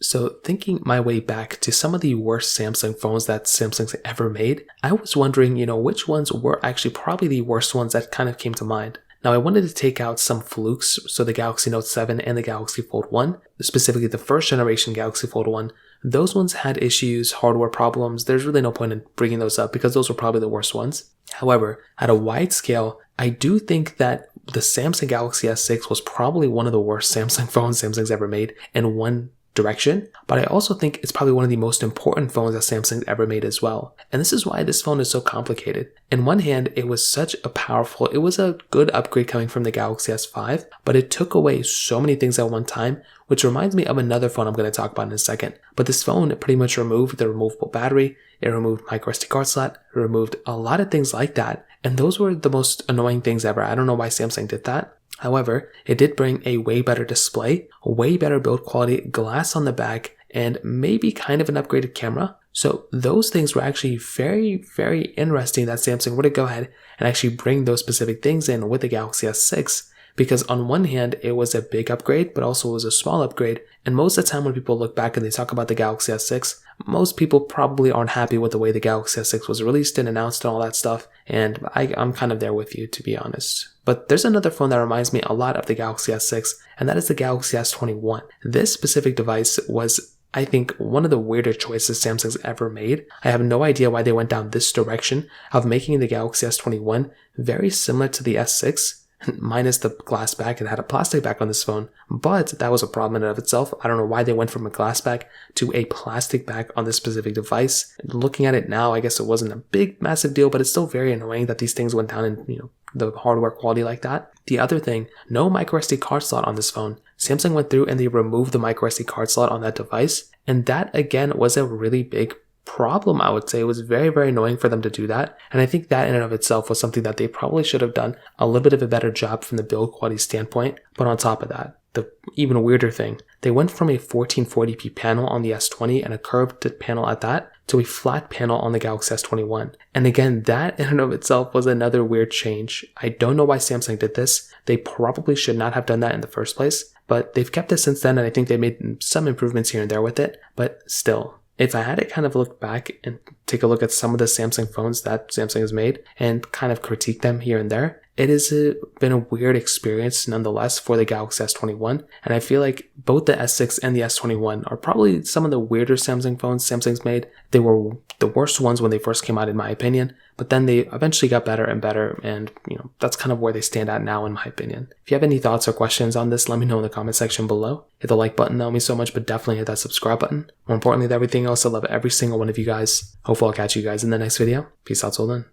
So thinking my way back to some of the worst Samsung phones that Samsung's ever made, I was wondering, which ones were actually probably the worst ones that kind of came to mind. Now I wanted to take out some flukes, so the Galaxy Note 7 and the Galaxy Fold 1, specifically the first generation Galaxy Fold 1, those ones had issues, hardware problems. There's really no point in bringing those up because those were probably the worst ones. However, at a wide scale, I do think that the Samsung Galaxy S6 was probably one of the worst Samsung phones Samsung's ever made in one direction, but I also think it's probably one of the most important phones that Samsung's ever made as well. And this is why this phone is so complicated. In one hand, it was it was a good upgrade coming from the Galaxy S5, but it took away so many things at one time, which reminds me of another phone I'm going to talk about in a second. But this phone pretty much removed the removable battery, it removed micro SD card slot, it removed a lot of things like that, and those were the most annoying things ever. I don't know why Samsung did that. However, it did bring a way better display, a way better build quality, glass on the back, and maybe kind of an upgraded camera. So those things were actually very, very interesting that Samsung were to go ahead and actually bring those specific things in with the Galaxy S6. Because on one hand, it was a big upgrade, but also it was a small upgrade. And most of the time when people look back and they talk about the Galaxy S6, most people probably aren't happy with the way the Galaxy S6 was released and announced and all that stuff. And I'm kind of there with you, to be honest. But there's another phone that reminds me a lot of the Galaxy S6, and that is the Galaxy S21. This specific device was, I think, one of the weirder choices Samsung's ever made. I have no idea why they went down this direction of making the Galaxy S21 very similar to the S6, minus the glass back. It had a plastic back on this phone, but that was a problem in and of itself. I don't know why they went from a glass back to a plastic back on this specific device. Looking at it now, I guess it wasn't a big, massive deal, but it's still very annoying that these things went down in, the hardware quality like that. The other thing, no micro SD card slot on this phone. Samsung went through and they removed the micro SD card slot on that device, and that again was a really big problem, I would say. It was very, very annoying for them to do that, and I think that in and of itself was something that they probably should have done a little bit of a better job from the build quality standpoint. But on top of that, the even weirder thing, they went from a 1440p panel on the S20 and a curved panel at that to a flat panel on the Galaxy S21. And again, that in and of itself was another weird change. I don't know why Samsung did this. They probably should not have done that in the first place, but they've kept it since then, and I think they made some improvements here and there with it. But still, if I had to kind of look back and take a look at some of the Samsung phones that Samsung has made and kind of critique them here and there, it has been a weird experience nonetheless for the Galaxy S21. And I feel like both the S6 and the S21 are probably some of the weirder Samsung phones Samsung's made. They were the worst ones when they first came out, in my opinion, but then they eventually got better and better. And, that's kind of where they stand at now, in my opinion. If you have any thoughts or questions on this, let me know in the comment section below. Hit the like button, that would mean so much, but definitely hit that subscribe button. More importantly than everything else, I love every single one of you guys. Hopefully I'll catch you guys in the next video. Peace out till then.